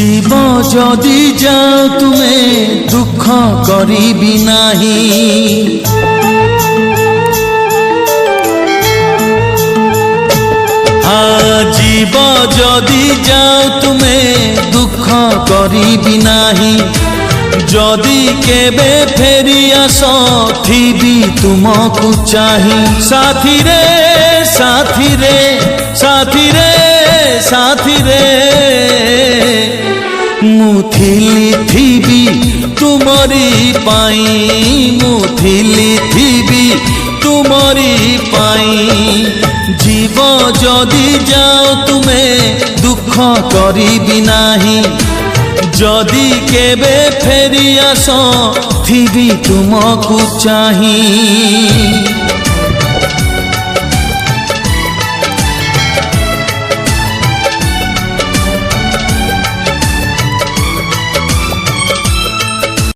जीव जदि जाओ तुमे दुख करिबि नाही। जीव जदि जाओ तुमे दुख करिबि नाही। जदि केबे फेरी आस थिबी तुमको चाही। साथी रे साथी रे साथी रे साथी रे मुथिली थिबी तुमरी पाई। मुथिली थिबी तुमरी पाई। जीव जदि जाओ तुमे दुख करिबि नाही। जदि केबे फेरी आस थिबी तुमको चाही।